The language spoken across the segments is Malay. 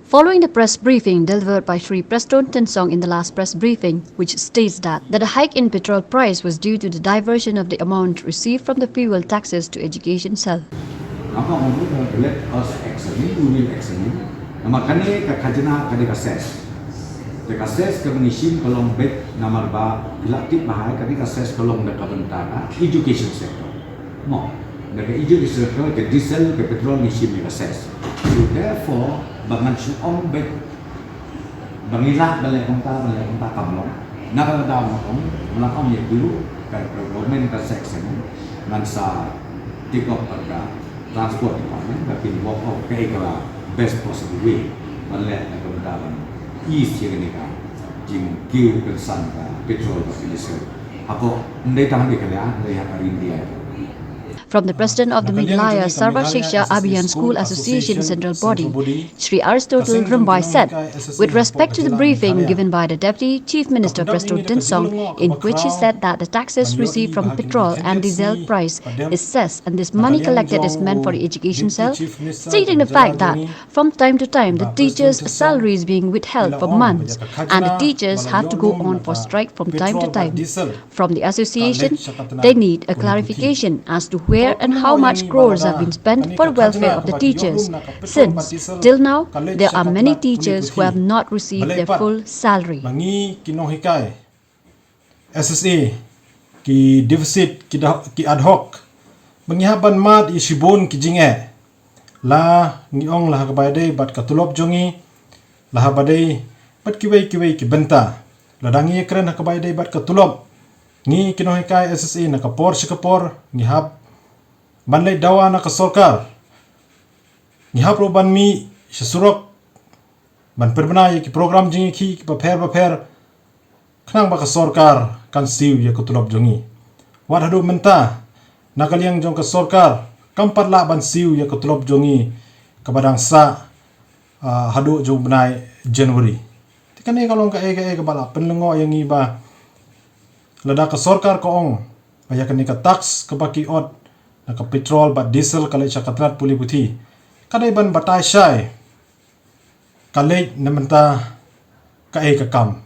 Following the press briefing delivered by Shri Preston Tensong in the last press briefing, which states that the hike in petrol price was due to the diversion of the amount received from the fuel taxes to education cell. Let us examine, we will examine. Nama kani kajana kani assess. The assess kami sim kolong bet nama ba relatif bahaya kani assess kolong dah kabentara education sector. No, dari education sector ke diesel ke petrol ni sim assess. So therefore, bangan suong bet bangilah balai konta kamlong. Nak ada orang melakon yang dulu kan government section nansa take up pada transport department tapi work out ke best possible way balai konta east yang ni kan jing kiu kesan petrol dan diesel. Aku ndai tahan dikerja dari hari India. From the president of the Meghalaya Sarva Shiksha Abhiyan School Association Central Body, Shri Aristotle Rambai said, with respect to the briefing given by the Deputy Chief Minister Preston Tensong, in which he said that the taxes received from petrol and diesel price is cess and this money collected is meant for the education cell, stating the fact that from time to time the teachers' salary is being withheld for months and the teachers have to go on for strike from time to time. From the association, they need a clarification as to where and how much crores have been spent for the welfare of the teachers, since till now there are many teachers who have not received their full salary. SSA ki deficit ki ad hoc menghaban mat isibon ki jinge la ngiong lah kabade bat katulop jongi lah badai bat kiwei ki benta ladangi kren kabade bat katulop ngi kinohikai SSA na kapor sikapor ngihab banlay dawa na kasorkar ngihapro ban mi surok ban perbenay ki program jingi ki paper khnang ba kasorkar kan siu ya kutulop jongi wat hadu menta nakaliang jong kasorkar kampat la ban siu ya kutulop jongi kabadang sa hadu jong benay January tikane kalong ka bala penlengo yang iba lada kasorkar ko ong baya kani ka tax kabaki od naka petrol ba diesel kalai chakatrat puli buthi kadai ban batai shai kalai namenta ka kam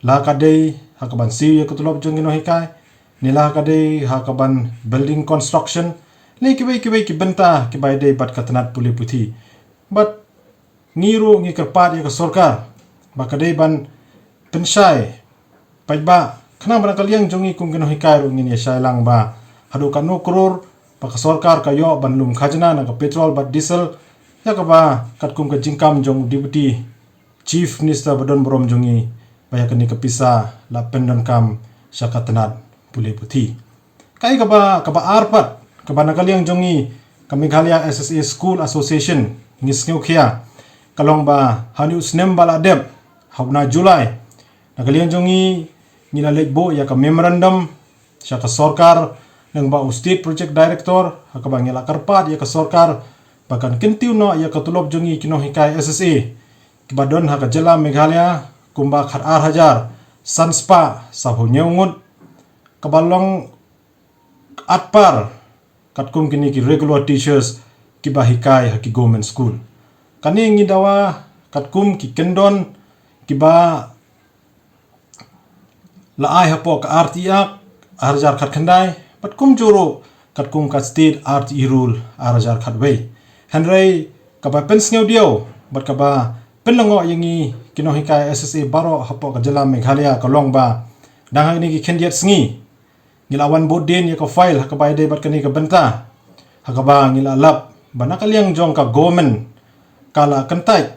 la kadai hakaban siu ya kutulop jong ino hikai nila kadai hakaban building construction le kibai ki benta kibai dei bat katnat puli buthi but ngiru ngi kerpat ya ka sorkar ba kadai ban penshai paiba khana ban kaliang jongi kum ino hikai ru ngini shai lang ba hadu kanu kror Paka sorkar kayo banlum khajna na ka petrol bat diesel ya ka ba katkum ka jingkam jong deputy chief minister badon borom jongi baya kani ka pisa la pendon kam syakatnat puli puthi kai ka ba arpat ka ba nakaliang jongi ka Meghalaya SSA School Association ngisngeu khia kalong ba hanu snem bala deb habna July nakaliang jongi ngina lekbo ya ka memorandum syaka sorkar yang ba state project director hakabang yala karpat ya ka sorkar bahkan kentiu no ya ka tulop jongi kino hikai SSA kibadon haka jela Meghalaya kumba khat hajar sanspa sahu nyeungut kabalong atpar katkum kini ki regular teachers kiba hikai haki government school kani ngidawa katkum ki kendon kiba laai hapo ka artiak arjar khat khandai Pat kum juro kat kum kat state art irul arajar khatway henry kaba pensngeu dio bat kaba penlongo yangi kinohikai SSA baro hapo ka jela Meghalaya kalong ba dang ni ki khendiat sngi ngilawan bodin ya ka file hakaba ide bat kani ka benta hakaba ngila lap banakaliang jong ka government kala kentai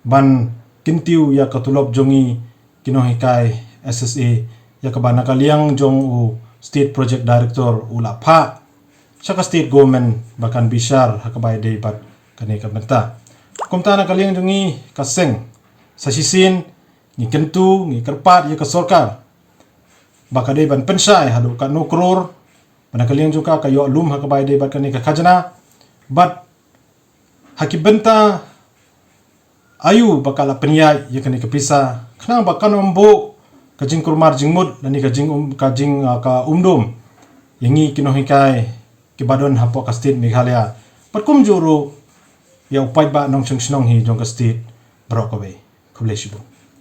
ban kintiu ya ka tulop jongi kinohikai SSA ya ka banakaliang jong u State Project Director ula pa saka state government bahkan bishar hakabai dei bat kani ka benta kumta na kaliang jongi kaseng sa sisin ni kentu ni kerpat ya ka sorkar baka dei ban pensai hadu ka no kror panakaliang juga kayo lum hakabai dei bat kani ka khajana bat haki benta ayu bakala penyai ya kani ka pisa khnang bakan ombo kajing kurmar jingmud dan ni kajing ka umdum yangi kinohikai kibadon hapo ka state Meghalaya patkum juru ya upai ba nong chungsinong hi jong ka state Brokobe. Kubleshibun.